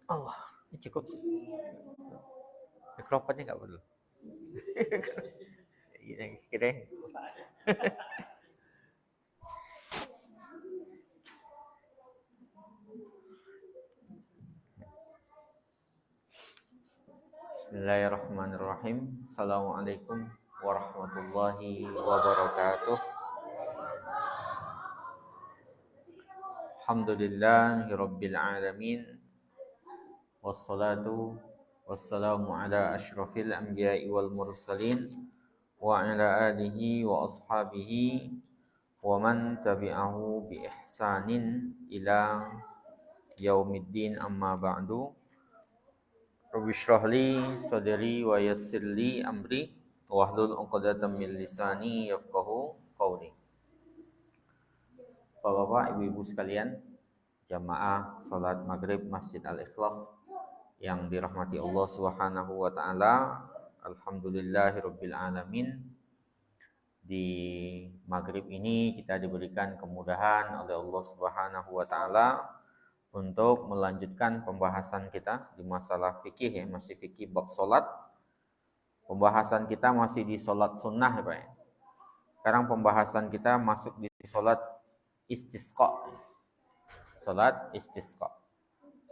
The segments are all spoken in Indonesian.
Allah, ini cukup sih. Mikrofonnya nggak perlu. Kira Bismillahirrahmanirrahim. Assalamualaikum warahmatullahi wabarakatuh. Alhamdulillahirabbil alamin. Wassalatu wassalamu ala asyrafil anbiya'i wal mursalin wa ala alihi wa ashabihi wa man tabi'ahu bi ihsanin ila yaumiddin, amma ba'du. Rabbi shrah li sadri wa yassir li amri wahlul 'uqdatam min lisani yafqahu qawli. Bapak-bapak, ibu-ibu sekalian, jamaah salat maghrib Masjid Al-Ikhlas yang dirahmati Allah Subhanahu wa taala. Alhamdulillahirabbil alamin. Di maghrib ini kita diberikan kemudahan oleh Allah Subhanahu wa taala untuk melanjutkan pembahasan kita di masalah fikih, ya, masih fikih bab salat. Pembahasan kita masih di salat sunnah, ya Pak ya. Sekarang pembahasan kita masuk di salat istisqa. Salat istisqa.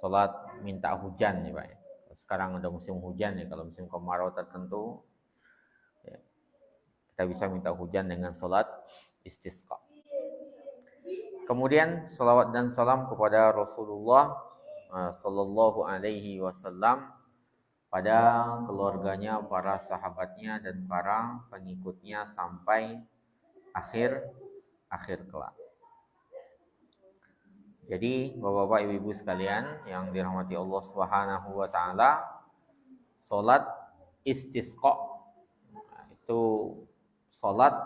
Salat minta hujan, ya Pak ya. Sekarang udah musim hujan ya, kalau musim kemarau tertentu ya, kita bisa minta hujan dengan salat istisqa. Kemudian salawat dan salam kepada Rasulullah sallallahu alaihi wasallam, pada keluarganya, para sahabatnya dan para pengikutnya sampai akhir kelak. Jadi Bapak-bapak, Ibu-ibu sekalian yang dirahmati Allah Subhanahu wa taala, salat istisqa itu salat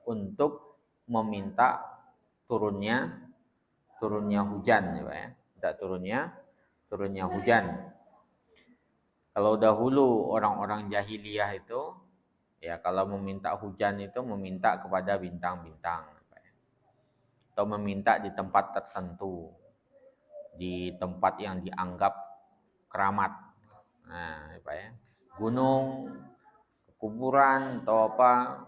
untuk meminta turunnya hujan, ya Pak ya. Tidak turunnya hujan. Kalau dahulu orang-orang jahiliyah itu ya, kalau meminta hujan itu meminta kepada bintang-bintang, ya Pak ya. Atau meminta di tempat tertentu, di tempat yang dianggap keramat. Nah, ya Pak ya. Gunung, kuburan atau apa.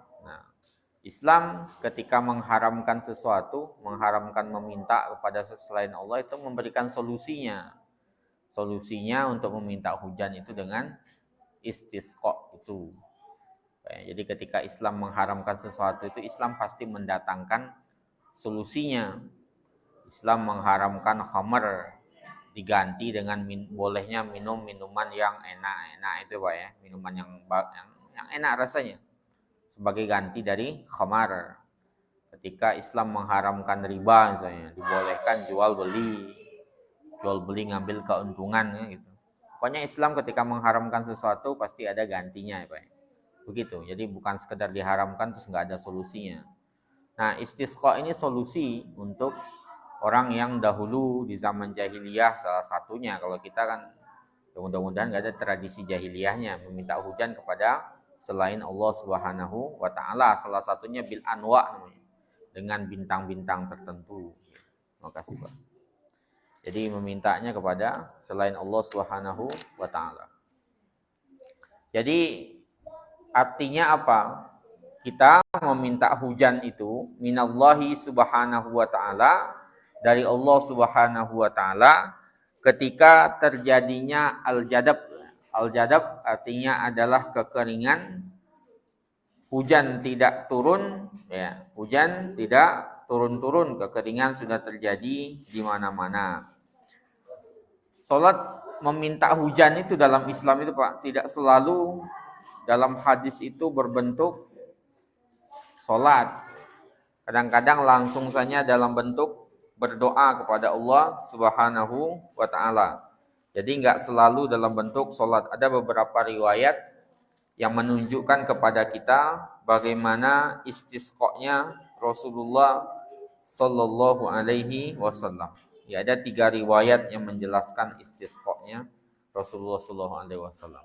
Islam ketika mengharamkan sesuatu, mengharamkan meminta kepada selain Allah, itu memberikan solusinya. Solusinya untuk meminta hujan itu dengan istisqa itu. Jadi ketika Islam mengharamkan sesuatu itu, Islam pasti mendatangkan solusinya. Islam mengharamkan khamar diganti dengan bolehnya minum minuman yang enak-enak itu Pak ya, minuman yang enak rasanya, sebagai ganti dari khamar. Ketika Islam mengharamkan riba misalnya, dibolehkan jual beli ngambil keuntungan gitu. Pokoknya Islam ketika mengharamkan sesuatu pasti ada gantinya ya Pak. Begitu. Jadi bukan sekedar diharamkan terus nggak ada solusinya. Nah, istisqa ini solusi untuk orang yang dahulu di zaman jahiliyah, salah satunya. Kalau kita kan mudah-mudahan nggak ada tradisi jahiliyahnya meminta hujan kepada selain Allah Subhanahu wa taala, salah satunya bil anwa namanya, dengan bintang-bintang tertentu. Terima kasih Pak. Jadi memintanya kepada selain Allah Subhanahu wa taala. Jadi artinya apa? Kita meminta hujan itu minallahi subhanahu wa ta'ala, dari Allah Subhanahu wa ta'ala, ketika terjadinya al-jadab. Al-jadab artinya adalah kekeringan, hujan tidak turun, ya, hujan tidak turun-turun, kekeringan sudah terjadi di mana-mana. Salat meminta hujan itu dalam Islam itu Pak, tidak selalu dalam hadis itu berbentuk salat. Kadang-kadang langsung saja dalam bentuk berdoa kepada Allah Subhanahu wa taala. Jadi enggak selalu dalam bentuk salat. Ada beberapa riwayat yang menunjukkan kepada kita bagaimana istisqanya Rasulullah sallallahu alaihi wasallam. Ya, ada 3 riwayat yang menjelaskan istisqanya Rasulullah sallallahu alaihi wasallam.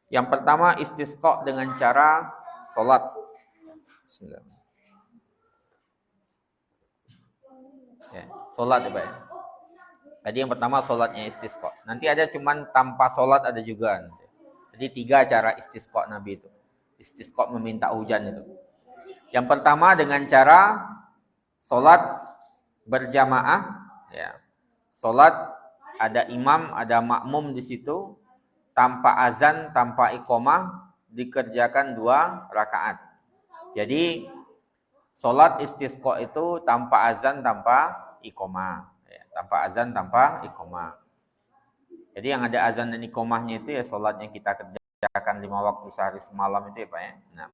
Yang pertama, istisqa dengan cara salat. Bismillah. Ya, salat ya Pak. Tadi yang pertama sholatnya istisqa. Nanti ada cuman tanpa sholat ada juga. Jadi 3 cara istisqa Nabi itu. Istisqa meminta hujan itu. Yang pertama dengan cara sholat berjamaah, ya. Sholat ada imam, ada makmum di situ, tanpa azan, tanpa iqomah, dikerjakan 2 rakaat. Jadi sholat istisqa itu tanpa azan, tanpa iqomah. Tanpa azan, tanpa iqomah. Jadi yang ada azan dan iqomahnya itu ya sholat yang kita kerjakan 5 waktu sehari semalam itu ya Pak ya. Nah,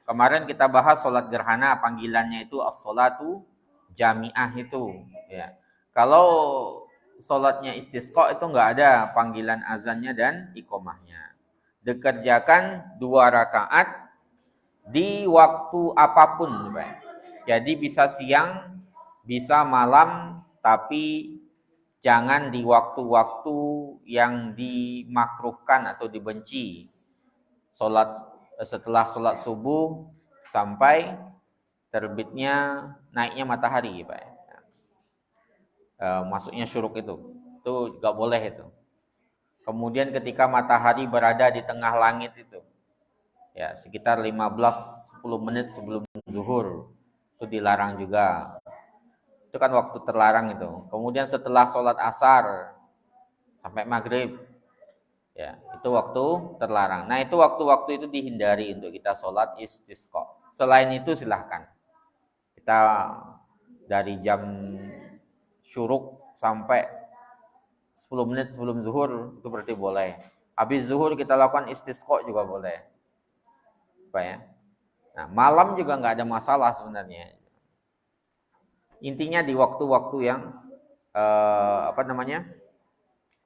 kemarin kita bahas sholat gerhana, panggilannya itu as-sholatu jami'ah itu. Ya. Kalau sholatnya istisqa itu enggak ada panggilan azannya dan iqomahnya. Dikerjakan 2 rakaat di waktu apapun Pak. Jadi bisa siang, bisa malam, tapi jangan di waktu-waktu yang dimakruhkan atau dibenci. Setelah sholat subuh sampai terbitnya naiknya matahari, Pak. Masuknya syuruk itu nggak boleh itu. Kemudian ketika matahari berada di tengah langit itu, ya sekitar 15-10 menit sebelum zuhur itu dilarang juga. Itu kan waktu terlarang itu. Kemudian setelah sholat asar sampai maghrib, ya itu waktu terlarang. Nah itu waktu-waktu itu dihindari untuk kita sholat istisqa. Selain itu silahkan. Kita dari jam syuruk sampai 10 menit sebelum zuhur itu berarti boleh. Habis zuhur kita lakukan istisqa juga boleh. Apa ya? Nah malam juga nggak ada masalah sebenarnya. Intinya di waktu-waktu yang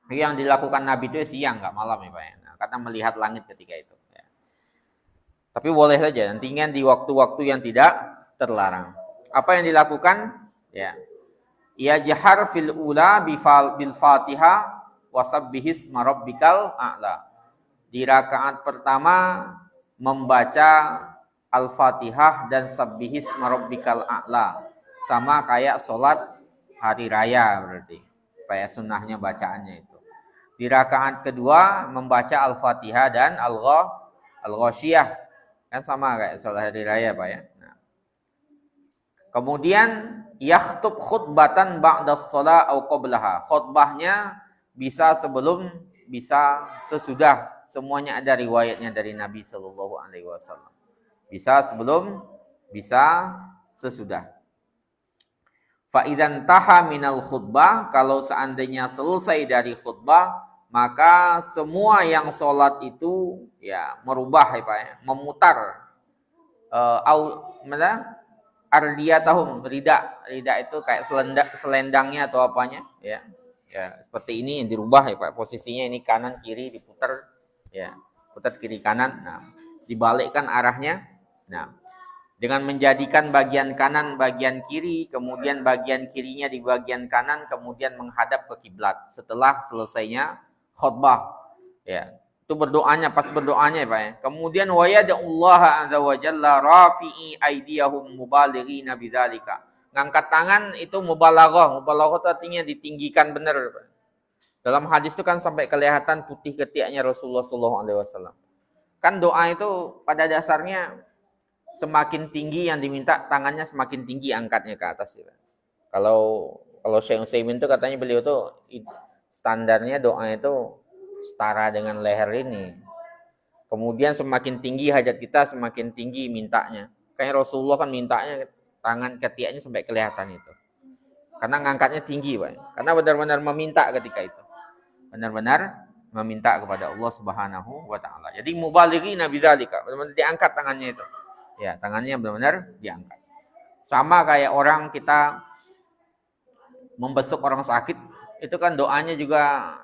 yang dilakukan Nabi itu siang, nggak malam ya Pak ya. Nah, karena melihat langit ketika itu. Ya. Tapi boleh saja. Intinya di waktu-waktu yang tidak terlarang. Apa yang dilakukan? Ya, ia jahar fil ula bil fatihah wasabbihis marabbikal a'la. Di rakaat pertama membaca al-fatihah dan sabbihis marabbikal a'la. Sama kayak sholat hari raya berarti. Kayak sunnahnya bacaannya itu. Di rakaat kedua membaca Al-Fatihah dan Al-Ghasyiyah. Kan sama kayak sholat hari raya Pak ya. Nah. Kemudian yakhtub khutbatan ba'das sholat au qablaha. Khutbahnya bisa sebelum, bisa sesudah. Semuanya ada riwayatnya dari Nabi SAW. Bisa sebelum, bisa sesudah. Fa'idan taha minal khutbah, kalau seandainya selesai dari khutbah, maka semua yang sholat itu ya merubah ya Pak ya, memutar ardiyatahum, rida itu kayak selendangnya atau apanya ya. Ya, seperti ini yang dirubah ya Pak, posisinya ini kanan kiri diputar ya, putar kiri kanan. Nah, dibalikkan arahnya. Nah, dengan menjadikan bagian kanan bagian kiri, kemudian bagian kirinya di bagian kanan, kemudian menghadap ke kiblat setelah selesainya khutbah. Ya, itu berdoanya, pas berdoanya Pak ya. Kemudian wa yad'ullaha azza wa jalla rafi'i aydiyahum mubalighina bidzalika. Ngangkat tangan itu mubalaghah. Mubalaghah itu artinya ditinggikan benar Pak. Dalam hadis itu kan sampai kelihatan putih ketiaknya Rasulullah SAW. Kan doa itu pada dasarnya semakin tinggi yang diminta, tangannya semakin tinggi angkatnya ke atas. Ya. Kalau Syekh Utsaimin itu katanya beliau tuh standarnya doa itu setara dengan leher ini. Kemudian semakin tinggi hajat kita, semakin tinggi mintanya. Kayak Rasulullah kan mintanya tangan ketiaknya sampai kelihatan itu. Karena ngangkatnya tinggi, Pak. Karena benar-benar meminta ketika itu. Benar-benar meminta kepada Allah Subhanahu wa taala. Jadi mubalighina bidzalika, benar-benar diangkat tangannya itu. Ya, tangannya benar-benar diangkat. Sama kayak orang kita membesuk orang sakit, itu kan doanya juga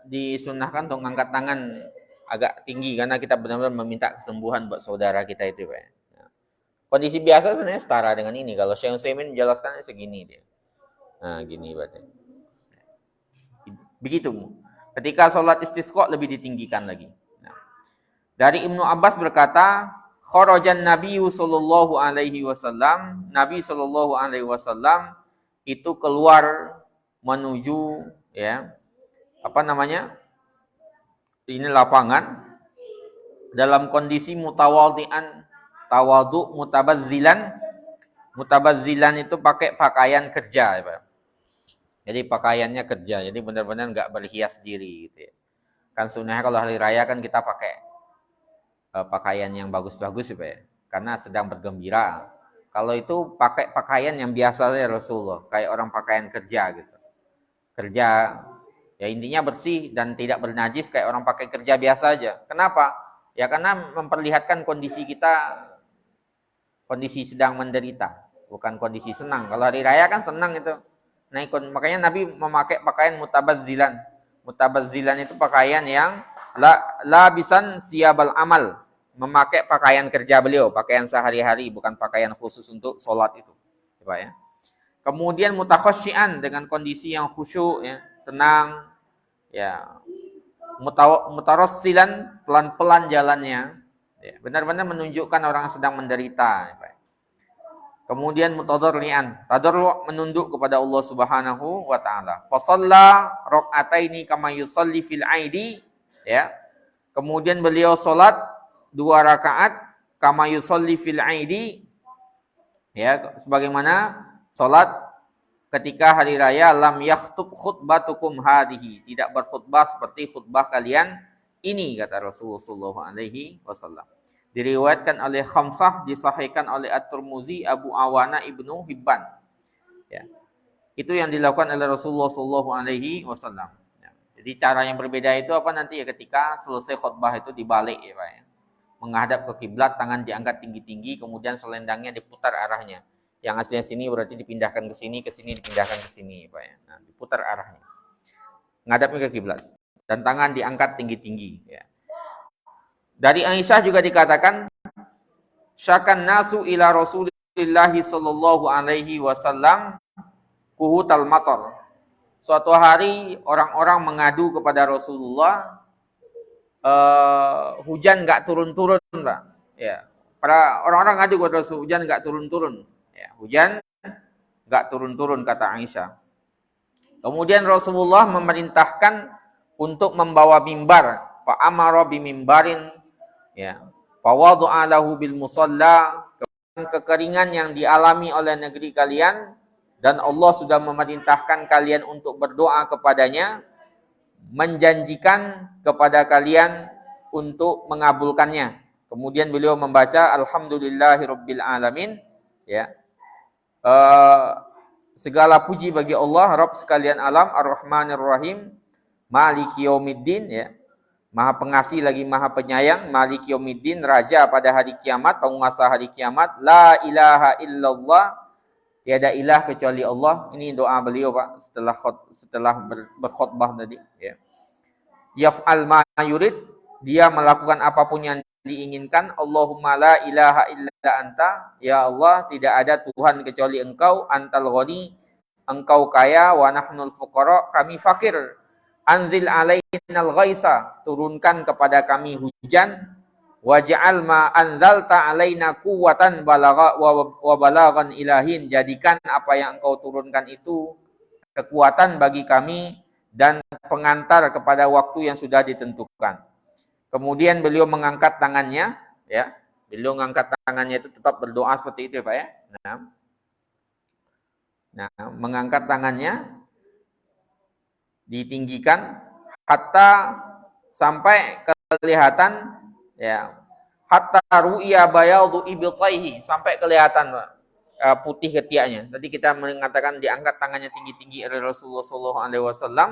disunnahkan untuk mengangkat tangan agak tinggi karena kita benar-benar meminta kesembuhan buat saudara kita itu, Pak. Nah, kondisi biasa sebenarnya setara dengan ini. Kalau Syekh Utsaimin menjelaskannya segini dia. Nah, gini berarti. Begitu. Ketika sholat istisqa lebih ditinggikan lagi. Nah, dari Ibnu Abbas berkata, kharajan Nabi sallallahu alaihi wasallam, Nabi sallallahu alaihi wasallam itu keluar menuju ya, ini lapangan dalam kondisi mutawadhi'an, tawadhu, mutabazzilan. Mutabazzilan itu pakai pakaian kerja, ya Pak. Jadi pakaiannya kerja, jadi benar-benar nggak berhias diri gitu ya. Kan sunnahnya kalau hari raya kan kita pakai pakaian yang bagus-bagus ya Pak ya, karena sedang bergembira. Kalau itu pakai pakaian yang biasa ya Rasulullah, kayak orang pakaian kerja gitu. Kerja, ya intinya bersih dan tidak bernajis kayak orang pakai kerja biasa aja. Kenapa? Ya karena memperlihatkan kondisi kita, kondisi sedang menderita, bukan kondisi senang. Kalau hari raya kan senang itu. Nah, makanya Nabi memakai pakaian mutabazzilan. Mutabazzilan itu pakaian yang labisan siyabal amal. Memakai pakaian kerja beliau, pakaian sehari-hari, bukan pakaian khusus untuk sholat itu. Ya. Kemudian mutakhasyian dengan kondisi yang khusyuk, ya, tenang, ya, mutarassilan, pelan-pelan jalannya, ya, benar-benar menunjukkan orang sedang menderita. Ya. Kemudian mutadarrian, tadarru' menunduk kepada Allah Subhanahu wa taala. Fa shalla raka'ataini kama yusalli fil aidi, ya. Kemudian beliau salat 2 rakaat kama yusalli fil aidi, ya, sebagaimana salat ketika hari raya. Lam yakhtub khutbatukum hadhihi, tidak berkhutbah seperti khutbah kalian ini, kata Rasulullah sallallahu alaihi wasallam. Diriwayatkan oleh Khamsah, disahihkan oleh At-Tirmizi, Abu Awana, Ibnu Hibban. Ya. Itu yang dilakukan oleh Rasulullah sallallahu alaihi wasallam. Ya. Jadi cara yang berbeda itu apa nanti ya, ketika selesai khutbah itu dibalik ya Pak ya. Menghadap ke kiblat, tangan diangkat tinggi-tinggi, kemudian selendangnya diputar arahnya. Yang aslinya sini berarti dipindahkan ke sini dipindahkan ke sini Pak ya. Nah, diputar arahnya. Ngadapnya ke kiblat dan tangan diangkat tinggi-tinggi ya. Dari Aisyah juga dikatakan, syakan nasu ila Rasulillah sallallahu alaihi wasallam kuhutal matar. Suatu hari orang-orang mengadu kepada Rasulullah, hujan nggak turun-turun, Pak. Ya, para orang-orang ngadu kepada Rasul, hujan nggak turun-turun. Ya, hujan nggak turun-turun, kata Aisyah. Kemudian Rasulullah memerintahkan untuk membawa mimbar, fa amara bimimbarin, ya, fawadhu'a lahu bil musalla, kekeringan yang dialami oleh negeri kalian dan Allah sudah memerintahkan kalian untuk berdoa kepadanya, menjanjikan kepada kalian untuk mengabulkannya. Kemudian beliau membaca alhamdulillahirabbil alamin, ya. Segala puji bagi Allah, Rabb sekalian alam, Ar-Rahmanir Rahim, Maliki Yaumiddin, ya. Maha pengasih lagi maha penyayang, Maliki Yaumiddin, raja pada hari kiamat, penguasa hari kiamat. La ilaha illallah, tiada ilah kecuali Allah. Ini doa beliau Pak setelah berkhutbah tadi, ya. Yaf'al ma yurid, dia melakukan apapun yang diinginkan. Allahumma la ilaha illa anta, ya Allah tidak ada Tuhan kecuali Engkau. Antal ghani, Engkau kaya, wa nahnul fuqara, kami fakir. Anzil alainal ghaisa, turunkan kepada kami hujan. Waj'al ma anzalta alaina quwwatan balagha wa balaghan ilahin, jadikan apa yang Engkau turunkan itu kekuatan bagi kami dan pengantar kepada waktu yang sudah ditentukan. Kemudian beliau mengangkat tangannya, ya. Beliau mengangkat tangannya itu tetap berdoa seperti itu ya Pak ya. Nah, mengangkat tangannya ditinggikan hatta sampai kelihatan, ya, hatta ru'ya bayadu ibtaihi, sampai kelihatan putih ketiaknya. Tadi kita mengatakan diangkat tangannya tinggi-tinggi oleh Rasulullah sallallahu alaihi wasallam.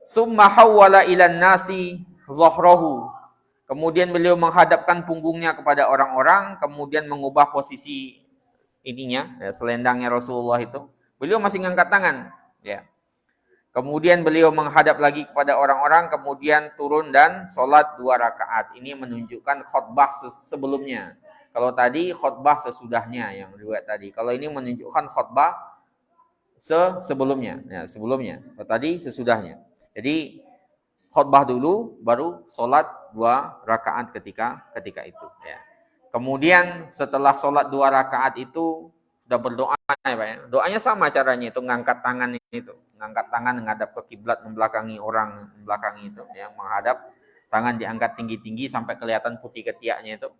Summa hawwala ilan nasi zahrahu. Kemudian beliau menghadapkan punggungnya kepada orang-orang, kemudian mengubah posisi ininya, ya, selendangnya Rasulullah itu. Beliau masih ngangkat tangan, ya. Kemudian beliau menghadap lagi kepada orang-orang, kemudian turun dan sholat 2 rakaat. Ini menunjukkan khutbah sebelumnya. Kalau tadi khutbah sesudahnya yang riwayat tadi. Kalau ini menunjukkan khutbah sebelumnya. Ya, sebelumnya. Kalau tadi sesudahnya. Jadi khutbah dulu, baru sholat 2 rakaat ketika itu. Ya. Kemudian setelah sholat 2 rakaat itu sudah berdoa, ya Pak ya. Doanya sama caranya itu, ngangkat tangan itu. mengangkat tangan menghadap ke kiblat, membelakangi orang, membelakangi itu, ya, menghadap, tangan diangkat tinggi-tinggi sampai kelihatan putih ketiaknya itu.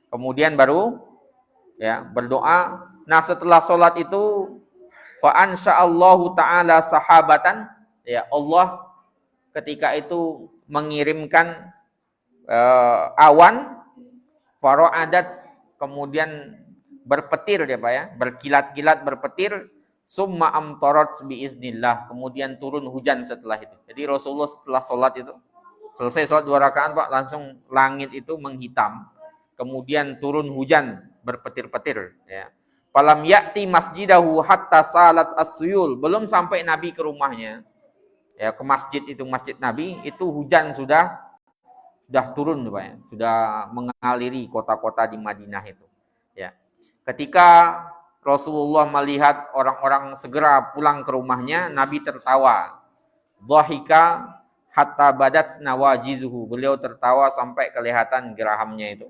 Kemudian baru ya berdoa. Nah, setelah sholat itu fa ansya'allahu ta'ala sahabatan, ya Allah ketika itu mengirimkan awan faro'adat, kemudian berpetir ya Pak ya, berkilat-kilat berpetir, summa amtarat biiznillah, kemudian turun hujan setelah itu. Jadi Rasulullah setelah sholat itu, selesai sholat 2 rakaat Pak, langsung langit itu menghitam, kemudian turun hujan berpetir-petir ya. Falam ya'ti masjidahu hatta salat as-suyul, belum sampai Nabi ke rumahnya ya, ke masjid itu, masjid Nabi itu hujan sudah turun Pak ya, sudah mengaliri kota-kota di Madinah itu ya. Ketika Rasulullah melihat orang-orang segera pulang ke rumahnya, Nabi tertawa. Dhahika hatta badat nawajizuhu, beliau tertawa sampai kelihatan gerahamnya itu.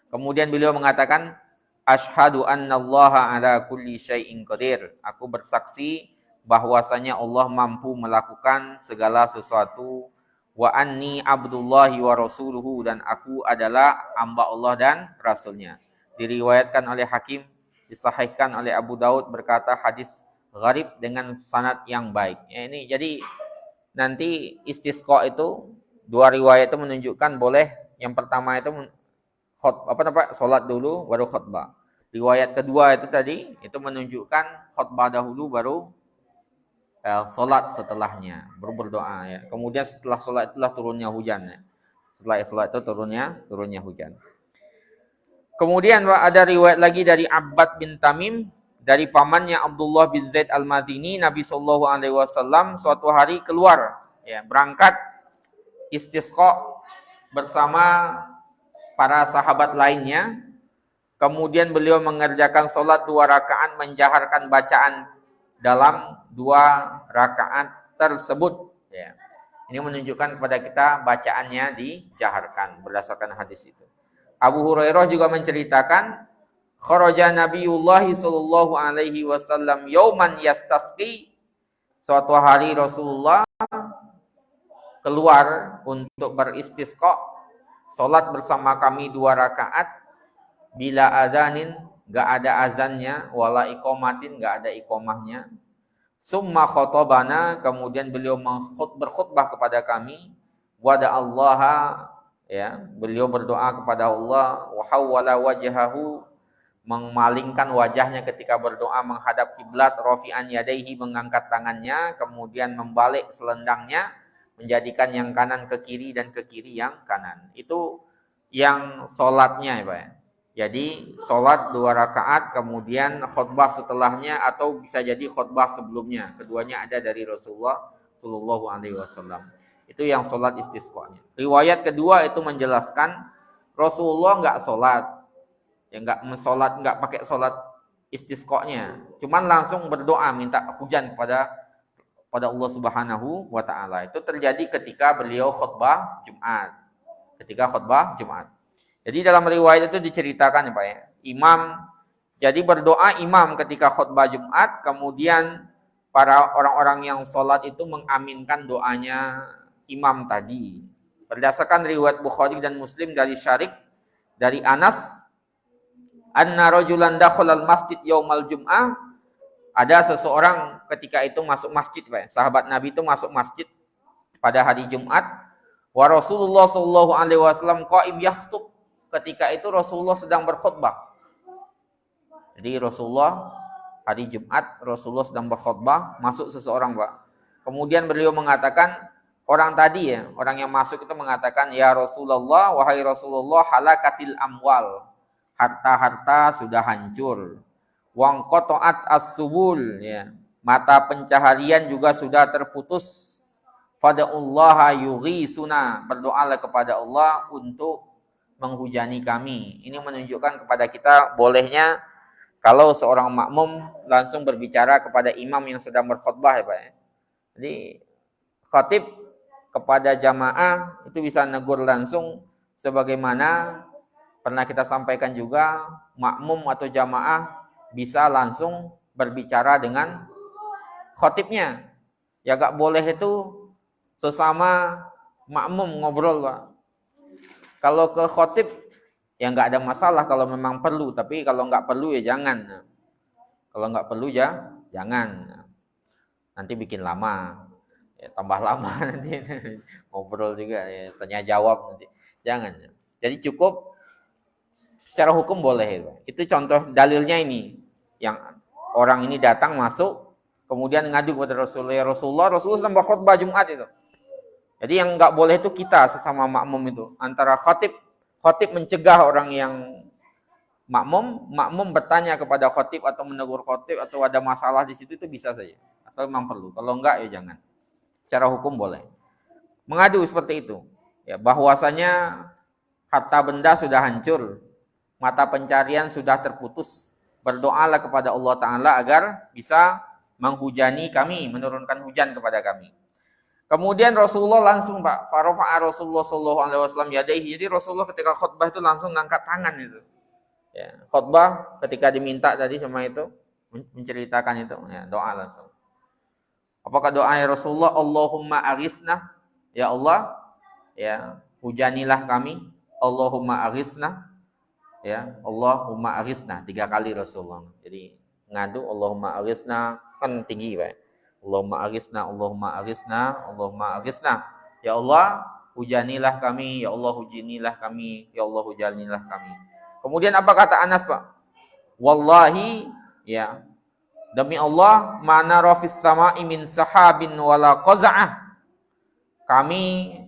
Kemudian beliau mengatakan, asyhadu annallaha ala kulli syai'in qadir, aku bersaksi bahwasanya Allah mampu melakukan segala sesuatu, wa anni abdullahi wa rasuluhu, dan aku adalah hamba Allah dan rasulnya. Diriwayatkan oleh Hakim, disahihkan oleh Abu Daud, berkata hadis gharib dengan sanad yang baik. Ya, ini jadi nanti istisqa itu 2 riwayat itu menunjukkan boleh. Yang pertama itu salat dulu baru khutbah. Riwayat kedua itu tadi itu menunjukkan khutbah dahulu baru salat setelahnya, baru berdoa ya. Kemudian setelah salat itulah turunnya hujan ya. Setelah salat itu turunnya hujan. Kemudian ada riwayat lagi dari Abbad bin Tamim, dari pamannya Abdullah bin Zaid al-Madini, Nabi SAW suatu hari keluar, ya, berangkat istisqa bersama para sahabat lainnya. Kemudian beliau mengerjakan sholat 2 rakaat, menjaharkan bacaan dalam 2 rakaat tersebut. Ya. Ini menunjukkan kepada kita bacaannya dijaharkan berdasarkan hadis itu. Abu Hurairah juga menceritakan, kharaja Nabiullah sallallahu alaihi wasallam yauman yastasqi, suatu hari Rasulullah keluar untuk beristisqa, salat bersama kami 2 rakaat, bila azanin, enggak ada azannya, wala iqamatin, enggak ada iqamahnya. Summa khatabana, kemudian beliau berkhutbah kepada kami, wada Allah, ya, beliau berdoa kepada Allah, wa hawwala wajhahu, memalingkan wajahnya ketika berdoa menghadap kiblat, rafi'an yadaihi, mengangkat tangannya, kemudian membalik selendangnya, menjadikan yang kanan ke kiri dan ke kiri yang kanan. Itu yang salatnya ya Pak ya. Jadi salat 2 rakaat, kemudian khutbah setelahnya, atau bisa jadi khutbah sebelumnya. Keduanya ada dari Rasulullah sallallahu alaihi wasallam. Itu yang sholat istisqanya. Riwayat kedua itu menjelaskan Rasulullah enggak sholat, ya enggak pakai sholat istisqanya, cuman langsung berdoa minta hujan kepada Allah Subhanahu wa taala. Itu terjadi ketika beliau khutbah Jumat. Jadi dalam riwayat itu diceritakan ya Pak ya, jadi berdoa imam ketika khutbah Jumat, kemudian para orang-orang yang sholat itu mengaminkan doanya imam tadi. Berdasarkan riwayat Bukhari dan Muslim dari Syarik, dari Anas, anna rajulan dakhalal masjid yaumal jum'ah, ada seseorang ketika itu masuk masjid Pak. Sahabat Nabi itu masuk masjid pada hari Jumat, wa Rasulullah sallallahu alaihi wasallam qaim yakhthub, ketika itu Rasulullah sedang berkhutbah. Jadi Rasulullah hari Jumat, Rasulullah sedang berkhutbah, masuk seseorang Pak. Kemudian beliau mengatakan, orang tadi ya, orang yang masuk itu mengatakan, ya Rasulullah, wahai Rasulullah, halakatil amwal, harta-harta sudah hancur. Wang qata'at as-subul, ya, mata pencaharian juga sudah terputus. Fada'ullaha yughisuna, berdoalah kepada Allah untuk menghujani kami. Ini menunjukkan kepada kita bolehnya kalau seorang makmum langsung berbicara kepada imam yang sedang berkhutbah ya Pak. Jadi khatib kepada jamaah itu bisa negur langsung, sebagaimana pernah kita sampaikan juga, makmum atau jamaah bisa langsung berbicara dengan khotibnya. Ya nggak boleh itu sesama makmum ngobrol, Pak. Kalau ke khotib ya nggak ada masalah kalau memang perlu, tapi kalau nggak perlu ya jangan. Kalau nggak perlu ya jangan. Nanti bikin lama, ya, tambah lama nanti ngobrol juga, ya, tanya jawab nanti. Jangan. Jadi cukup secara hukum boleh itu. Itu contoh dalilnya ini, yang orang ini datang masuk, kemudian ngadu kepada Rasulullah sedang berkhutbah Jumat itu. Jadi yang nggak boleh itu kita sesama makmum itu, antara khotib mencegah orang yang makmum bertanya kepada khotib atau menegur khotib atau ada masalah di situ, itu bisa saja. Asal memang perlu. Kalau enggak ya jangan. Secara hukum boleh. Mengadu seperti itu. Ya, bahwasanya harta benda sudah hancur, mata pencarian sudah terputus. Berdoalah kepada Allah Ta'ala agar bisa menghujani kami, menurunkan hujan kepada kami. Kemudian Rasulullah langsung, Pak, farafa'a Rasulullah sallallahu alaihi wasallam yadaihi. Jadi Rasulullah ketika khutbah itu langsung ngangkat tangan itu. Ya, khutbah ketika diminta tadi sama itu menceritakan itu, ya, doa langsung. Apakah doa Rasulullah? Allahumma aghithna, ya Allah, ya, hujanilah kami. Allahumma aghithna, ya, Allahumma aghithna, 3 kali Rasulullah. Jadi ngadu Allahumma aghithna kan tinggi, Pak. Allahumma aghithna, Allahumma aghithna, Allahumma aghithna. Ya Allah, hujanilah kami, ya Allah hujanilah kami, ya Allah hujanilah kami. Kemudian apa kata Anas, Pak? Wallahi, ya, demi Allah, mana rafis sama'i min sahabin wala qaza'ah. Kami,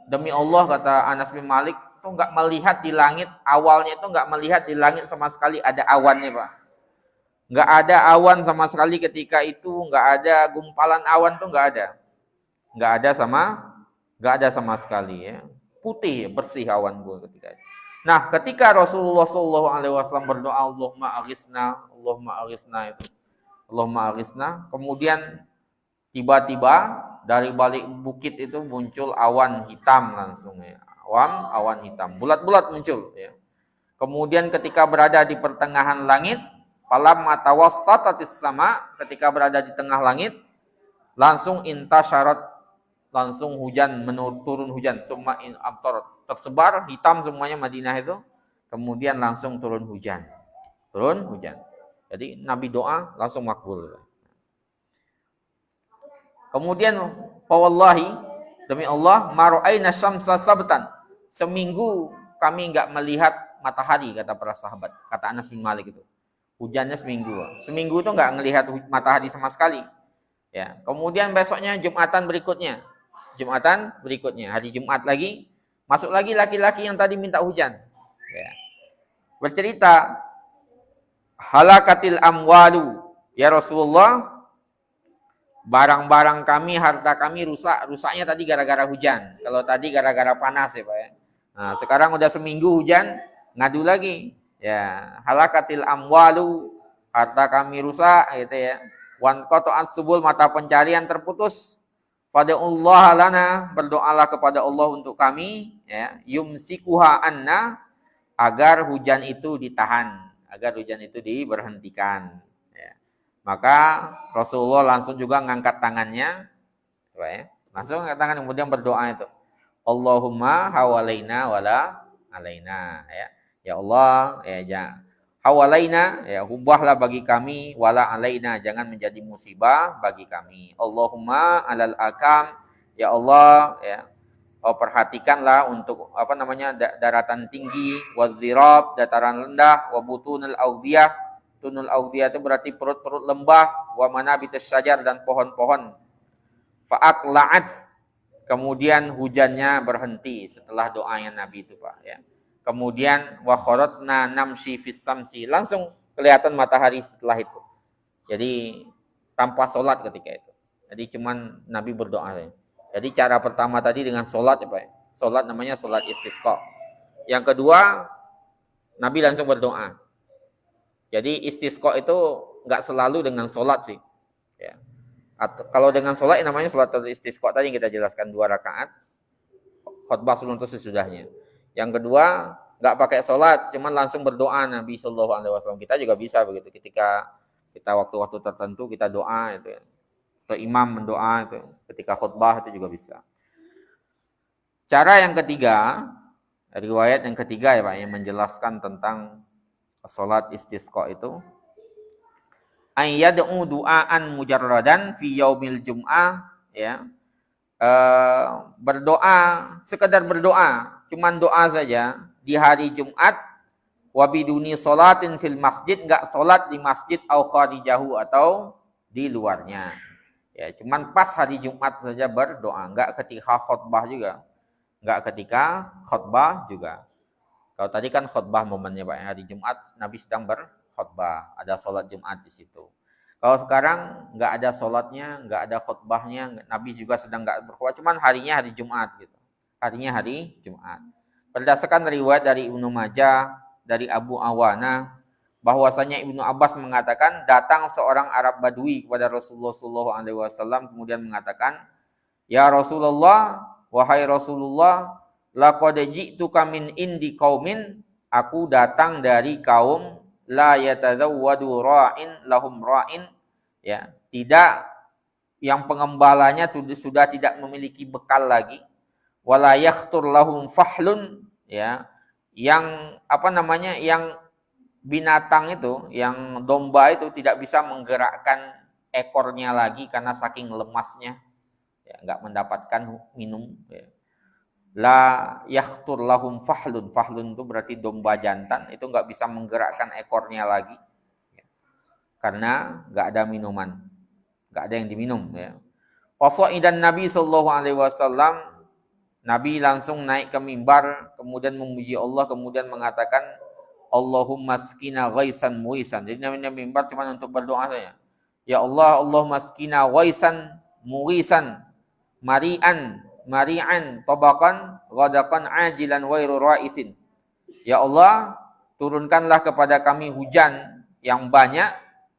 demi Allah, kata Anas bin Malik, itu enggak melihat di langit, awalnya itu enggak melihat di langit sama sekali ada awannya, Pak. Enggak ada awan sama sekali ketika itu, enggak ada gumpalan awan, tuh enggak ada. Enggak ada sama sekali, ya. Putih, bersih awan gua ketika itu. Nah, ketika Rasulullah SAW berdoa Allahumma aghithna, Allahumma aghithna itu, Allahumma aghithna, kemudian tiba-tiba dari balik bukit itu muncul awan hitam langsung, ya. Awan hitam, bulat-bulat muncul, ya. Kemudian ketika berada di pertengahan langit, falamma tawassatatis sama, ketika berada di tengah langit, langsung intasyarat, langsung hujan, turun hujan, cuma amtor, tersebar hitam semuanya Madinah itu, kemudian langsung turun hujan. Jadi Nabi doa langsung makbul. Kemudian wallahi, demi Allah, mara'aina syamsa sabtan. Seminggu kami enggak melihat matahari, kata para sahabat, kata Anas bin Malik itu. Hujannya seminggu. Seminggu itu enggak melihat matahari sama sekali. Ya, kemudian besoknya Jumatan berikutnya, hari Jumat lagi, masuk lagi laki-laki yang tadi minta hujan. Ya. Bercerita, halakatil amwalu, ya Rasulullah, barang-barang kami, harta kami rusak. Rusaknya tadi gara-gara hujan. Kalau tadi gara-gara panas, ya Pak, ya. Nah, sekarang udah seminggu hujan, ngadu lagi. Ya, halakatil amwalu, harta kami rusak, gitu ya. Wan qata'an subul, mata pencarian terputus. Pada Allah lana, berdoalah kepada Allah untuk kami, ya, yumsikuha anna, agar hujan itu ditahan, agar hujan itu diberhentikan. Ya. Maka Rasulullah langsung juga ngangkat tangannya, ya, langsung ngangkat tangan, kemudian berdoa itu, Allahumma hawalaina wala alaina, ya, ya Allah, ya, hawalaina, ya, ubahlah bagi kami, wala alaina, jangan menjadi musibah bagi kami. Allahumma alal akam, ya Allah, ya, perhatikanlah untuk daratan tinggi, wazirab, dataran rendah, wabutunul audiyah, tunul audiyah itu berarti perut-perut lembah, wa manabitus syajar, dan pohon-pohon. Fa'aqla'at, kemudian hujannya berhenti setelah doanya Nabi itu, Pak, ya. Kemudian wa kharatna namshi fis samsi, langsung kelihatan matahari setelah itu. Jadi tanpa sholat ketika itu. Jadi cuman Nabi berdoa saja. Jadi cara pertama tadi dengan sholat, ya Pak. Sholat namanya sholat istisqa. Yang kedua, Nabi langsung berdoa. Jadi istisqa itu nggak selalu dengan sholat sih. Ya. Kalau dengan sholat namanya sholat istisqa tadi yang kita jelaskan 2 rakaat. Khutbah sebelum itu sesudahnya. Yang kedua, nggak pakai sholat, cuman langsung berdoa Nabi Sallallahu Alaihi Wasallam. Kita juga bisa begitu. Ketika Kita waktu-waktu tertentu kita doa itu ya. Atau imam mendoa itu ketika khutbah itu juga bisa. Cara yang ketiga, riwayat yang ketiga ya Pak yang menjelaskan tentang salat istisqa itu ayyad'u du'aan mujarradan fi yaumil jum'ah ya. Berdoa, sekedar berdoa, cuman doa saja di hari Jumat wabiduni sholatin fil masjid, enggak salat di masjid au kharijahu atau di luarnya. Ya, cuman pas hari Jumat saja berdoa, enggak ketika khutbah juga. Enggak ketika khutbah juga. Kalau tadi kan khutbah momennya Pak, hari Jumat Nabi sedang berkhutbah, ada salat Jumat di situ. Kalau sekarang nggak ada sholatnya, nggak ada khutbahnya, Nabi juga sedang nggak berkhutbah, cuman harinya hari Jumat gitu. Harinya hari Jumat. Berdasarkan riwayat dari Ibnu Majah, dari Abu Awana, bahwasanya Ibnu Abbas mengatakan datang seorang Arab Badui kepada Rasulullah SAW kemudian mengatakan, Ya Rasulullah, wahai Rasulullah, laqad ji'tuka min indi qaumin, aku datang dari kaum la yatazawwadu ra'in lahum ra'in ya, tidak yang pengembalanya sudah tidak memiliki bekal lagi, wala yakhtur lahum fahlun ya, yang yang binatang itu, yang domba itu tidak bisa menggerakkan ekornya lagi karena saking lemasnya ya, enggak mendapatkan minum ya. La yakhtur lahum fahlun. Fahlun itu berarti domba jantan, itu enggak bisa menggerakkan ekornya lagi ya. Karena enggak ada minuman, enggak ada yang diminum ya. Fasaidan Nabi sallallahu alaihi wasallam, Nabi langsung naik ke mimbar, kemudian memuji Allah, kemudian mengatakan Allahumma skina ghaisan muisan. Jadi namanya mimbar cuma untuk berdoa saja. Ya Allah, Allahumma skina ghaisan muisan mari'an tabaqan ghadaqan ajilan wairu ra'isin. Ya Allah, turunkanlah kepada kami hujan yang banyak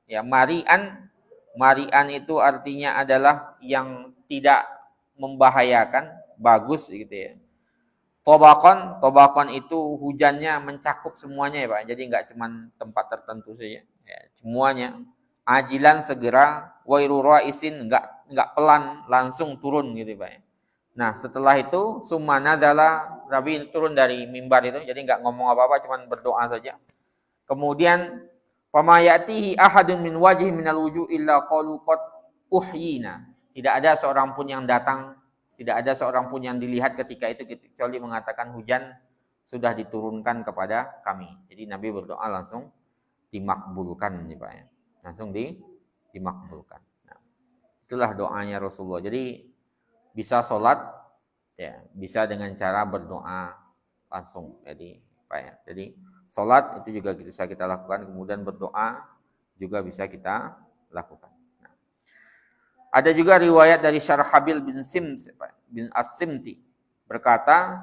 ya. Mari'an itu artinya adalah yang tidak membahayakan, bagus gitu ya. Tabaqan itu hujannya mencakup semuanya ya Pak. Jadi enggak cuma tempat tertentu saja ya, semuanya. Ajilan segera, wairu ra'isin enggak pelan, langsung turun gitu Pak. Nah, setelah itu summa nadzala, Nabi turun dari mimbar itu, jadi enggak ngomong apa-apa, cuma berdoa saja. Kemudian pamayatihi ahadun min wajhi minal wujuh illa qalu qad uhyina. Tidak ada seorang pun yang datang, tidak ada seorang pun yang dilihat ketika itu kecuali mengatakan hujan sudah diturunkan kepada kami. Jadi Nabi berdoa langsung dimakbulkan nih Pak ya. Langsung dimakbulkan. Nah, itulah doanya Rasulullah. Jadi bisa sholat ya, bisa dengan cara berdoa langsung. Jadi Pak ya. Jadi sholat itu juga bisa kita lakukan, kemudian berdoa juga bisa kita lakukan. Nah, ada juga riwayat dari Syarhabil bin As-Simti berkata,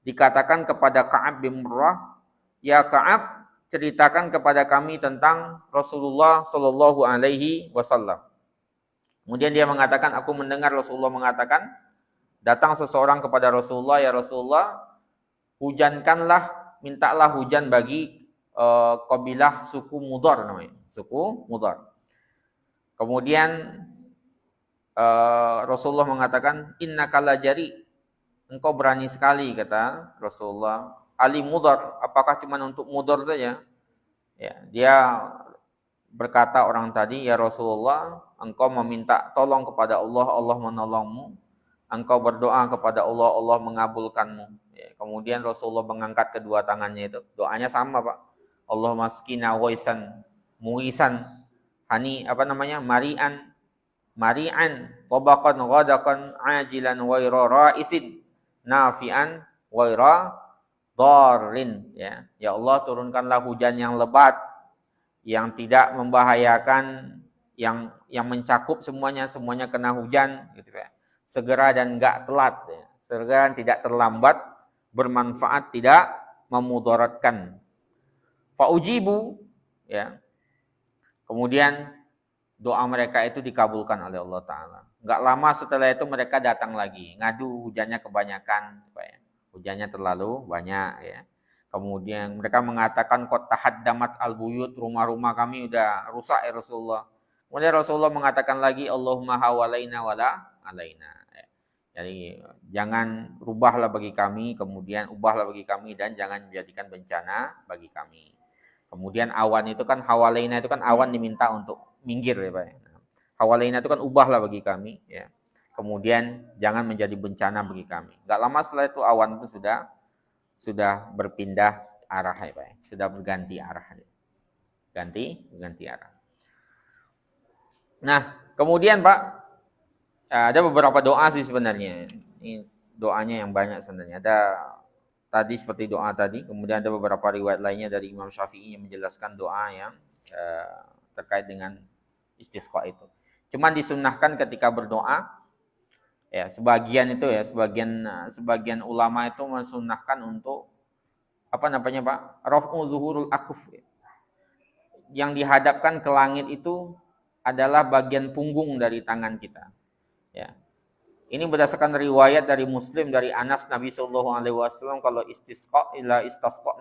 dikatakan kepada Ka'ab bin Murrah, ya Ka'ab, ceritakan kepada kami tentang Rasulullah Shallallahu Alaihi Wasallam. Kemudian dia mengatakan, aku mendengar Rasulullah mengatakan, datang seseorang kepada Rasulullah, ya Rasulullah, hujankanlah, mintalah hujan bagi kabilah suku Mudhar namanya, suku Mudhar. Kemudian Rasulullah mengatakan, innaka lajari, engkau berani sekali, kata Rasulullah. Ali Mudhar, apakah cuma untuk Mudhar saja? Ya, dia berkata orang tadi, ya Rasulullah, engkau meminta tolong kepada Allah, Allah menolongmu. Engkau berdoa kepada Allah, Allah mengabulkanmu. Ya, kemudian Rasulullah mengangkat kedua tangannya itu, doanya sama Pak. Allahumma skina waisan muisan mari'an tabaqan ghadaqan ajilan waira ra'isin nafi'an waira dharin ya. Ya Allah, turunkanlah hujan yang lebat, yang tidak membahayakan, yang mencakup semuanya kena hujan gitu ya. Segera dan enggak telat ya. Segera dan tidak terlambat, bermanfaat, tidak memudaratkan. Faujibu ya. Kemudian doa mereka itu dikabulkan oleh Allah Ta'ala. Enggak lama setelah itu mereka datang lagi, ngadu hujannya kebanyakan, hujannya terlalu banyak ya. Kemudian mereka mengatakan qad tahaddamat al-buyut, rumah-rumah kami udah rusak ya Rasulullah. Kemudian Rasulullah mengatakan lagi Allahumma hawalaina wala alaina. Jadi jangan rubahlah bagi kami, kemudian ubahlah bagi kami dan jangan menjadikan bencana bagi kami. Kemudian awan itu kan hawalaina itu kan awan diminta untuk minggir ya Pak. Hawalaina itu kan ubahlah bagi kami ya. Kemudian jangan menjadi bencana bagi kami. Enggak lama setelah itu awan itu sudah berpindah arah ya Pak. Sudah berganti arah. Ganti arah. Nah, kemudian Pak, ada beberapa doa sih sebenarnya. Ini doanya yang banyak sebenarnya. Ada tadi seperti doa tadi, kemudian ada beberapa riwayat lainnya dari Imam Syafi'i yang menjelaskan doa yang terkait dengan istisqa itu. Cuman disunnahkan ketika berdoa, ya sebagian itu ya, sebagian ulama itu mensunnahkan untuk apa namanya Pak? Raf'u zuhurul akuf. Yang dihadapkan ke langit itu adalah bagian punggung dari tangan kita. Ya. Ini berdasarkan riwayat dari Muslim dari Anas Nabi sallallahu alaihi wasallam kalau istisqa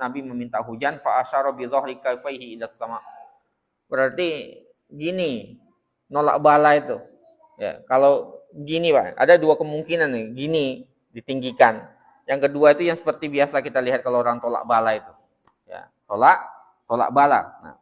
Nabi meminta hujan fa asyara bi dhahri kaifaihi ila sama. Berarti gini, nolak bala itu. Ya, kalau gini Pak, ada dua kemungkinan nih, gini ditinggikan. Yang kedua itu yang seperti biasa kita lihat kalau orang tolak bala itu. Ya, tolak bala. Nah,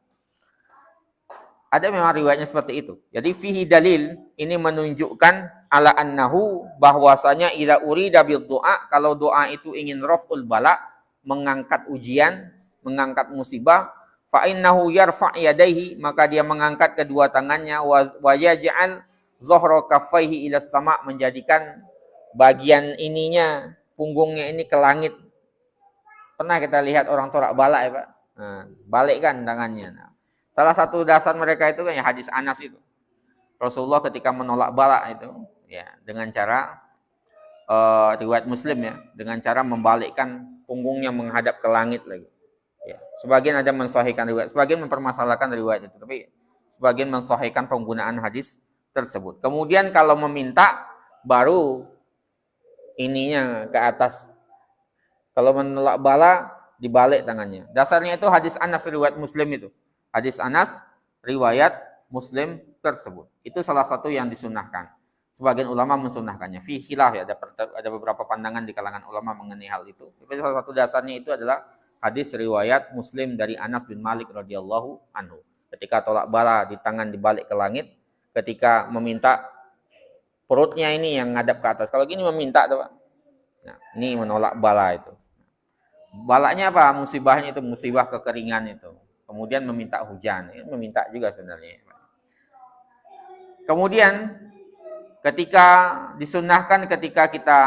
ada memang riwayatnya seperti itu. Jadi fihi dalil ini menunjukkan ala annahu bahwasanya idza urida bil doa, kalau doa itu ingin raf'ul bala, mengangkat ujian, mengangkat musibah, fa innahu yarfa' yadayhi, maka dia mengangkat kedua tangannya wa yaj'al dhahra kaffaihi ila sama, menjadikan bagian ininya, punggungnya ini ke langit. Pernah kita lihat orang tolak bala ya Pak? Nah, balikkan tangannya. Nah, salah satu dasar mereka itu kan ya hadis Anas itu. Rasulullah ketika menolak bala itu ya dengan cara riwayat Muslim ya, dengan cara membalikkan punggungnya menghadap ke langit lagi. Ya, sebagian ada mensahihkan riwayat, sebagian mempermasalahkan riwayat itu, tapi sebagian mensahihkan penggunaan hadis tersebut. Kemudian kalau meminta baru ininya ke atas. Kalau menolak bala dibalik tangannya. Dasarnya itu hadis Anas riwayat Muslim itu. Hadis Anas riwayat Muslim tersebut. Itu salah satu yang disunnahkan. Sebagian ulama mensunnahkannya. Fi khilaf ya, ada beberapa pandangan di kalangan ulama mengenai hal itu. Tapi salah satu dasarnya itu adalah hadis riwayat Muslim dari Anas bin Malik radhiyallahu anhu. Ketika tolak bala di tangan dibalik ke langit, ketika meminta perutnya ini yang ngadap ke atas. Kalau gini meminta tuh Pak. Nah, ini menolak bala itu. Balanya apa? Musibahnya itu musibah kekeringan itu. Kemudian meminta hujan, meminta juga sebenarnya. Kemudian ketika disunnahkan ketika kita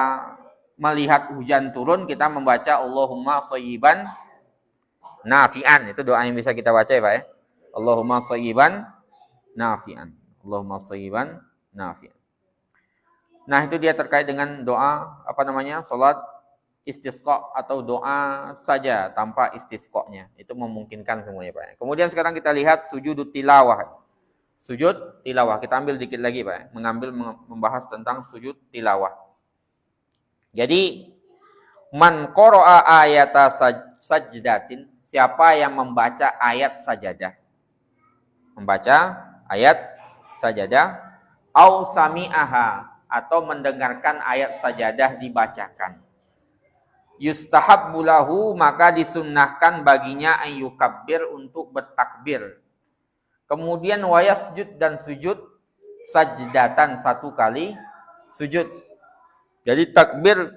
melihat hujan turun, kita membaca Allahumma shayyiban nafi'an. Itu doa yang bisa kita baca ya Pak ya. Allahumma shayyiban nafi'an. Allahumma shayyiban nafi'an. Nah, itu dia terkait dengan doa apa namanya? Salat istisqa atau doa saja tanpa istisqanya. Itu memungkinkan semuanya Pak. Kemudian sekarang kita lihat sujud tilawah. Sujud tilawah. Kita ambil dikit lagi Pak. Membahas tentang sujud tilawah. Jadi man qara'a ayata sajdatin, siapa yang membaca ayat sajadah. Membaca ayat sajadah au sami'aha, atau mendengarkan ayat sajadah dibacakan. Yustahabbu lahu, maka disunnahkan baginya ayyukabbir, untuk bertakbir. Kemudian wayasjud, dan sujud sajdatan, satu kali sujud. Jadi takbir,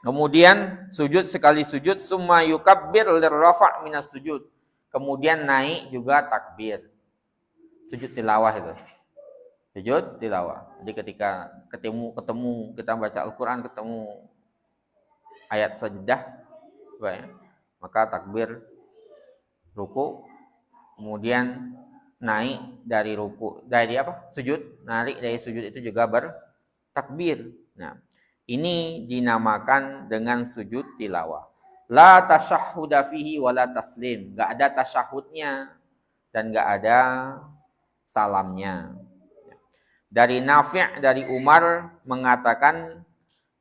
kemudian sujud sekali sujud, summa yukabbir lirrafa' minas sujud. Kemudian naik juga takbir. Sujud tilawah itu. Sujud tilawah. Jadi ketika ketemu kita baca Al-Qur'an, ketemu ayat sajdah, maka takbir ruku, kemudian naik dari ruku, dari apa? Sujud, narik dari sujud itu juga bertakbir. Nah, ini dinamakan dengan sujud tilawah. La tasyahhuda fihi wala taslim. Enggak ada tasyahudnya dan enggak ada salamnya. Dari Nafi', dari Umar mengatakan,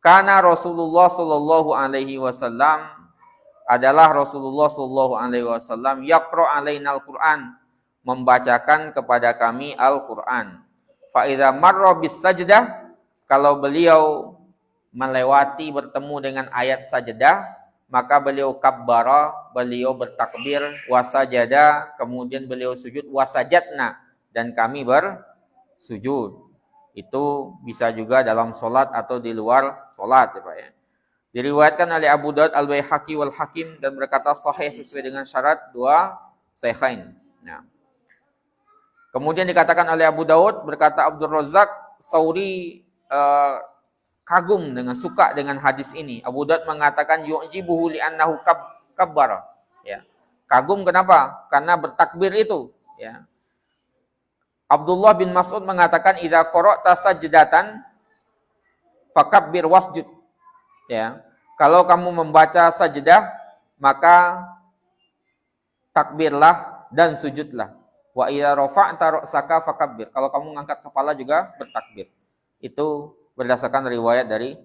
karena Rasulullah sallallahu alaihi wasallam adalah Rasulullah sallallahu alaihi wasallam yaqra alainal Qur'an, membacakan kepada kami Al-Qur'an. Fa idza marra bis sajdah, kalau beliau melewati bertemu dengan ayat sajdah, maka beliau kabbara, beliau bertakbir, wasajada, kemudian beliau sujud, wasajadna, dan kami bersujud. Itu bisa juga dalam solat atau di luar solat, ya Pak ya. Diriwayatkan oleh Abu Daud, Al-Baihaqi wal Hakim, dan berkata sahih sesuai dengan syarat dua sahihain. Nah. Kemudian dikatakan oleh Abu Daud, berkata Abdul Razak, Sauri kagum dengan suka dengan hadis ini. Abu Daud mengatakan yu'jibuhu li'annahu kabbara. Ya. Kagum kenapa? Karena bertakbir itu, ya. Abdullah bin Mas'ud mengatakan idza qara'ta sajdatan fakabbir wasjud. Ya. Kalau kamu membaca sajdah, maka takbirlah dan sujudlah. Wa idza rafa'ta ra'saka fakabbir. Kalau kamu mengangkat kepala juga bertakbir. Itu berdasarkan riwayat dari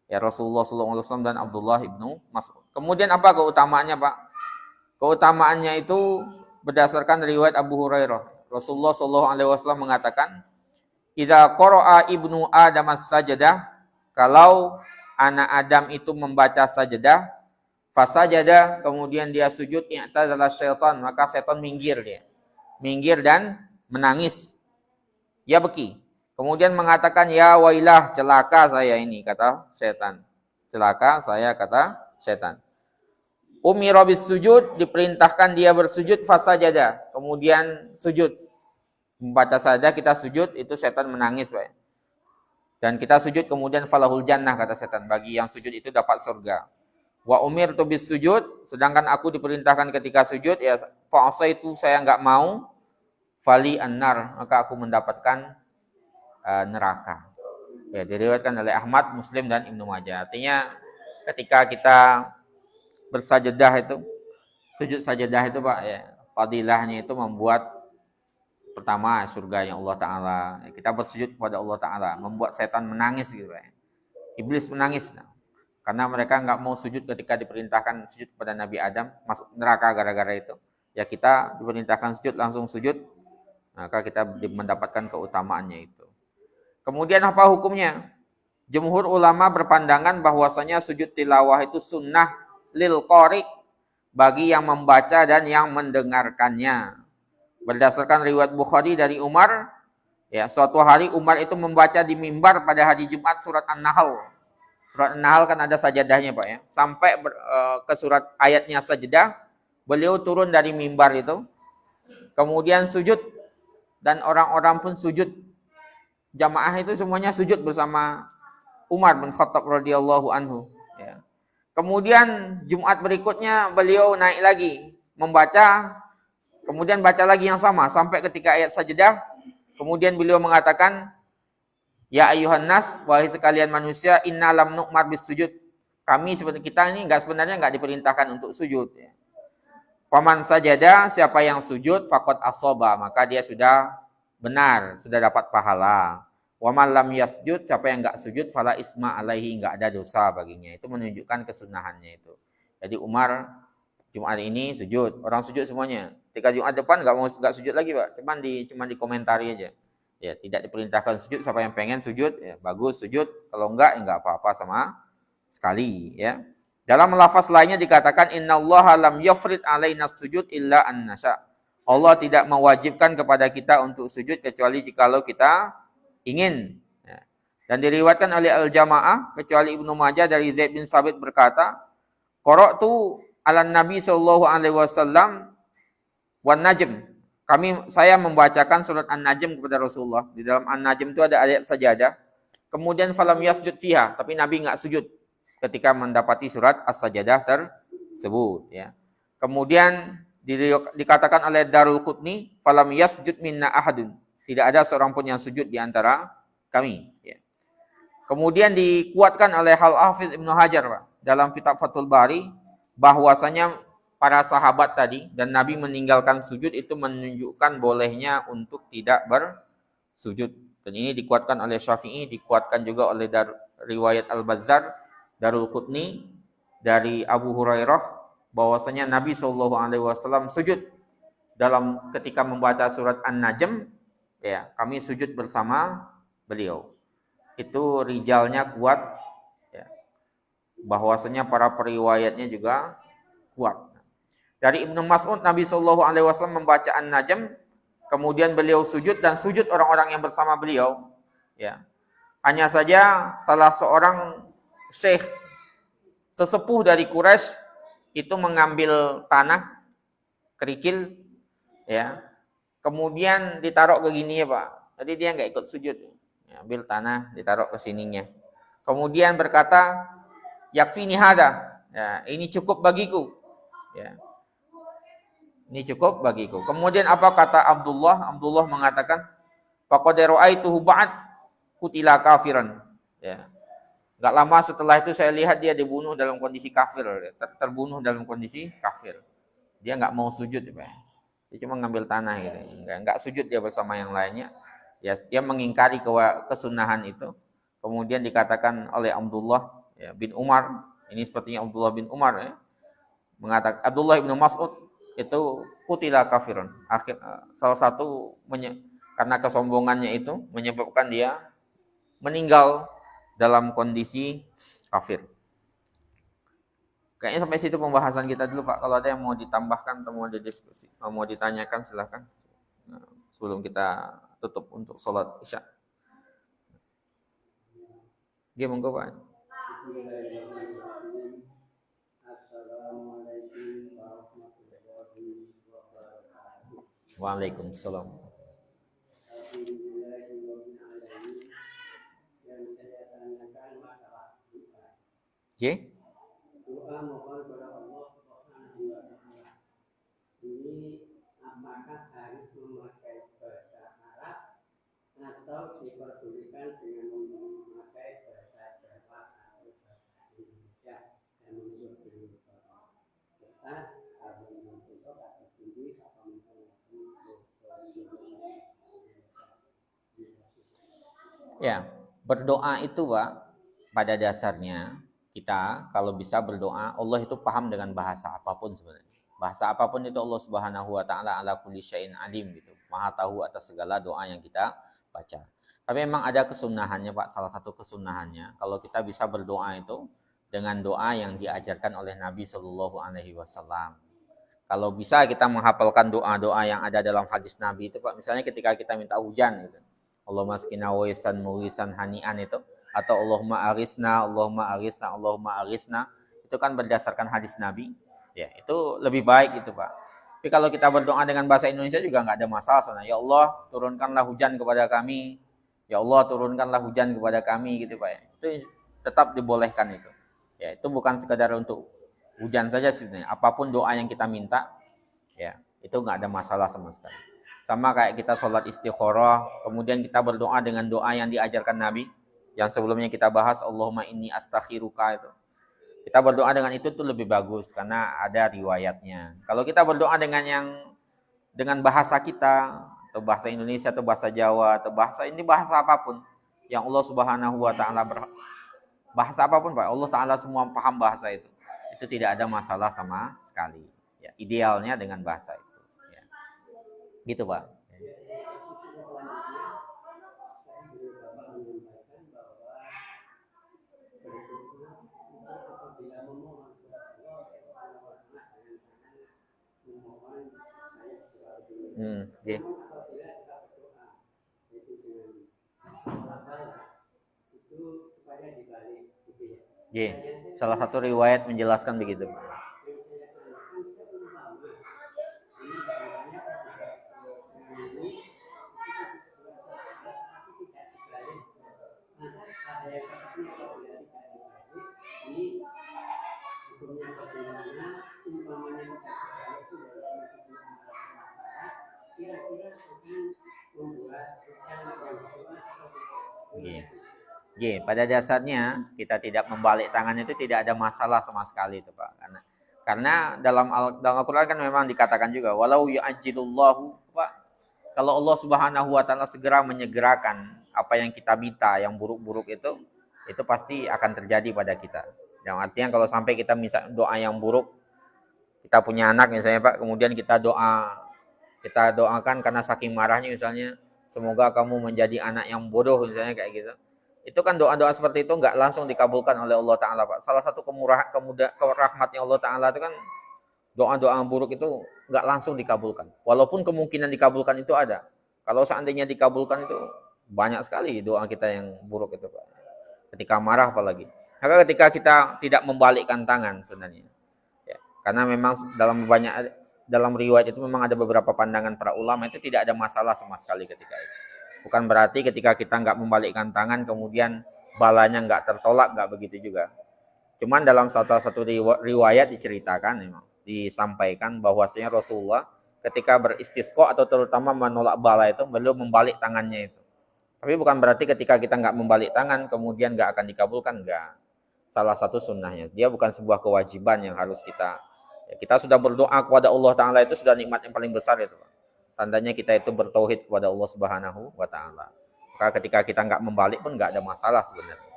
ya Rasulullah SAW dan Abdullah ibnu Mas'ud. Kemudian apa keutamaannya, Pak? Keutamaannya itu berdasarkan riwayat Abu Hurairah. Rasulullah SAW mengatakan, idza qara'a ibnu Adam as-sajdah, kalau anak Adam itu membaca sajdah, fasajada, kemudian dia sujud, i'tazala syaitan, maka setan minggir dia. Minggir dan menangis. Ya beki. Kemudian mengatakan, ya wailah, celaka saya ini, kata setan. Celaka saya, kata setan. Umira bis sujud, diperintahkan dia bersujud, fasajada, kemudian sujud. Membaca saja kita sujud, itu setan menangis, Pak. Dan kita sujud, kemudian falahul jannah, kata setan. Bagi yang sujud itu dapat surga. Wa umirtu bis sujud, sedangkan aku diperintahkan ketika sujud, ya fa'asaitu, saya enggak mau, fali annar, maka aku mendapatkan neraka. Ya, diriwayatkan oleh Ahmad, Muslim, dan Ibnu Majah. Artinya ketika kita bersajadah itu, sujud sajadah itu, Pak, ya, fadilahnya itu membuat pertama surga yang Allah Ta'ala. Kita bersujud kepada Allah Ta'ala, membuat setan menangis gitu, Pak. Iblis menangis. Nah, karena mereka nggak mau sujud ketika diperintahkan sujud kepada Nabi Adam, masuk neraka gara-gara itu. Ya kita diperintahkan sujud, langsung sujud, maka kita mendapatkan keutamaannya itu. Kemudian apa hukumnya? Jumhur ulama berpandangan bahwasanya sujud tilawah itu sunnah lil qari, bagi yang membaca dan yang mendengarkannya. Berdasarkan riwayat Bukhari dari Umar, ya suatu hari Umar itu membaca di mimbar pada hari Jumat surat An-Nahl. Surat An-Nahl kan ada sajadahnya, Pak, ya. Sampai ke surat ayatnya sajdah, beliau turun dari mimbar itu, kemudian sujud, dan orang-orang pun sujud. Jamaah itu semuanya sujud bersama Umar bin Khattab radhiyallahu anhu. Ya. Kemudian Jumat berikutnya beliau naik lagi membaca, kemudian baca lagi yang sama sampai ketika ayat sajdah. Kemudian beliau mengatakan, ya ayuhan nas, wahai sekalian manusia, inna lam nu'mar bis sujud. Kami seperti kita ini sebenarnya enggak diperintahkan untuk sujud. Paman sajada, siapa yang sujud, faqad asoba, maka dia sudah benar, sudah dapat pahala. Wa man lam yasjud, siapa yang enggak sujud, fala isma alaihi, enggak ada dosa baginya. Itu menunjukkan kesunahannya itu. Jadi Umar Jumat ini sujud, orang sujud semuanya. Ketika Jumat depan enggak sujud lagi, Pak. Cuma dikomentari aja. Ya, tidak diperintahkan sujud, siapa yang pengen sujud, ya bagus sujud, kalau enggak ya enggak apa-apa sama sekali, ya. Dalam lafaz lainnya dikatakan innallaha lam yafrid alaina sujud illa an nasha. Allah tidak mewajibkan kepada kita untuk sujud kecuali jikalau kita ingin. Ya. Dan diriwayatkan oleh Al-Jamaah kecuali Ibnu Majah dari Zaid bin Sabit berkata, qara'tu ala Nabi sallallahu alaihi wasallam wan najm. Saya membacakan surat An-Najm kepada Rasulullah. Di dalam An-Najm itu ada ayat sajadah. Kemudian falam yasjud fiha, tapi Nabi enggak sujud ketika mendapati surat As-Sajadah tersebut, ya. Kemudian dikatakan oleh Darul Qutni, falam yasjud minna ahadun. Tidak ada seorang pun yang sujud di antara kami, ya. Kemudian dikuatkan oleh Al-Hafiz Ibnu Hajar, Pak, dalam kitab Fathul Bari, bahwasanya para sahabat tadi dan Nabi meninggalkan sujud itu menunjukkan bolehnya untuk tidak bersujud. Dan ini dikuatkan oleh Syafi'i, dikuatkan juga oleh riwayat Al-Bazzar, Darul Qutni, dari Abu Hurairah, bahwasanya Nabi Shallallahu Alaihi Wasallam sujud ketika membaca surat An-Najm, ya kami sujud bersama beliau. Itu rijalnya kuat, ya. Bahwasanya para periwayatnya juga kuat. Dari Ibnu Mas'ud, Nabi Shallallahu Alaihi Wasallam membaca An-Najm, kemudian beliau sujud dan sujud orang-orang yang bersama beliau, ya. Hanya saja salah seorang syekh sesepuh dari Quraisy itu mengambil tanah kerikil, ya, kemudian ditaruh ke gini ya Pak. Jadi dia nggak ikut sujud, ya, ambil tanah ditaruh ke sininya. Kemudian berkata, yakfini hada, ya, ini cukup bagiku, ya. Ini cukup bagiku. Kemudian apa kata Abdullah? Abdullah mengatakan, faqad ra'aituhu ba'd qutila kafiran. Ya. Enggak lama setelah itu saya lihat dia dibunuh dalam kondisi kafir, terbunuh dalam kondisi kafir. Dia enggak mau sujud, ya. Dia cuma ngambil tanah gitu. Enggak sujud dia bersama yang lainnya. Ya, dia mengingkari kesunahan itu. Kemudian dikatakan oleh Abdullah, ya, bin Umar, ini sepertinya Abdullah bin Umar, ya, mengatakan Abdullah bin Mas'ud itu kutila kafiran. Salah satu karena kesombongannya itu menyebabkan dia meninggal dalam kondisi kafir. Kayaknya sampai situ pembahasan kita dulu Pak. Kalau ada yang mau ditambahkan atau mau didiskusi, mau ditanyakan silakan. Sebelum kita tutup untuk sholat isya. Dia monggo Pak. Waalaikumsalam. Oke. Doa mohon kepada Allah Subhanahu wa taala. Ini apakah harus memakai bahasa Arab atau diperbolehkan dengan memakai bahasa Jawa atau bahasa Indonesia? Dan menurut beliau Ustaz, kalau besok atau tinggi atau ya, berdoa itu Pak, pada dasarnya kita kalau bisa berdoa, Allah itu paham dengan bahasa apapun sebenarnya. Bahasa apapun itu Allah Subhanahu wa taala ala kulli syai'in alim gitu. Maha tahu atas segala doa yang kita baca. Tapi memang ada kesunahannya Pak, salah satu kesunahannya kalau kita bisa berdoa itu dengan doa yang diajarkan oleh Nabi Shallallahu alaihi wasallam. Kalau bisa kita menghafalkan doa-doa yang ada dalam hadis Nabi itu Pak, misalnya ketika kita minta hujan gitu. Allahumma askina waisan muwisan hani'an itu, atau Allahumma arisna, Allahumma arisna, Allahumma arisna, itu kan berdasarkan hadis Nabi, ya itu lebih baik itu Pak. Tapi kalau kita berdoa dengan bahasa Indonesia juga nggak ada masalah sebenarnya. Ya Allah turunkanlah hujan kepada kami, ya Allah turunkanlah hujan kepada kami gitu Pak. Ya. Itu tetap dibolehkan itu. Ya itu bukan sekedar untuk hujan saja sebenarnya. Apapun doa yang kita minta, ya itu nggak ada masalah sama sekali. Sama kayak kita sholat istikharah, kemudian kita berdoa dengan doa yang diajarkan Nabi, yang sebelumnya kita bahas, Allahumma inni astakhiruka itu. Kita berdoa dengan itu tuh lebih bagus, karena ada riwayatnya. Kalau kita berdoa dengan bahasa kita, atau bahasa Indonesia, atau bahasa Jawa, atau bahasa apapun, yang Allah Subhanahu wa ta'ala bahasa apapun Pak, Allah Ta'ala semua paham bahasa itu tidak ada masalah sama sekali. Ya, idealnya dengan bahasa itu. Ya. Gitu Pak. Yeah. Yeah. Salah satu riwayat menjelaskan begitu. Pada dasarnya kita tidak membalik tangan itu tidak ada masalah sama sekali itu Pak. Karena dalam Al-Quran kan memang dikatakan juga walau yu'ajjilullahu Pak, kalau Allah Subhanahu wa taala segera menyegerakan apa yang kita minta yang buruk-buruk itu pasti akan terjadi pada kita. Yang artinya kalau sampai kita minta doa yang buruk Kita punya anak misalnya Pak, kemudian kita doakan karena saking marahnya misalnya, semoga kamu menjadi anak yang bodoh misalnya kayak gitu. Itu kan doa-doa seperti itu nggak langsung dikabulkan oleh Allah Ta'ala Pak. Salah satu rahmatnya Allah Ta'ala itu kan doa-doa buruk itu nggak langsung dikabulkan. Walaupun kemungkinan dikabulkan itu ada. Kalau seandainya dikabulkan itu banyak sekali doa kita yang buruk itu Pak. Ketika marah apalagi. Maka ketika kita tidak membalikkan tangan sebenarnya. Ya, karena memang dalam riwayat itu memang ada beberapa pandangan para ulama itu tidak ada masalah sama sekali ketika itu. Bukan berarti ketika kita nggak membalikkan tangan kemudian balanya nggak tertolak, nggak begitu juga. Cuman dalam salah satu riwayat diceritakan memang disampaikan bahwasanya Rasulullah ketika beristisqa atau terutama menolak bala itu belum membalik tangannya itu. Tapi bukan berarti ketika kita nggak membalik tangan kemudian nggak akan dikabulkan, nggak. Salah satu sunnahnya. Dia bukan sebuah kewajiban yang harus kita sudah berdoa kepada Allah Ta'ala itu sudah nikmat yang paling besar itu. Tandanya kita itu bertauhid kepada Allah Subhanahu wa Ta'ala. Maka ketika kita nggak membalik pun nggak ada masalah sebenarnya.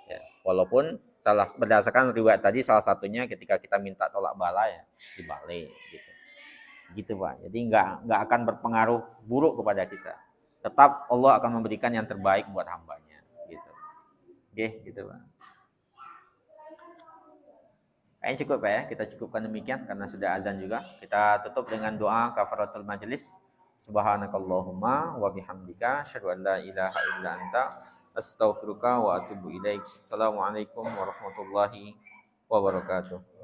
Ya, walaupun berdasarkan riwayat tadi salah satunya ketika kita minta tolak bala ya dibalik gitu. Gitu Pak. Jadi nggak akan berpengaruh buruk kepada kita. Tetap Allah akan memberikan yang terbaik buat hambanya. Gitu. Oke, gitu Pak. Kayaknya cukup Pak ya. Kita cukupkan demikian karena sudah azan juga. Kita tutup dengan doa kafaratul majelis. Subhanakallahumma wa bihamdika asyhadu an la ilaha illa anta astaghfiruka wa atubu ilaik. Assalamualaikum warahmatullahi wabarakatuh.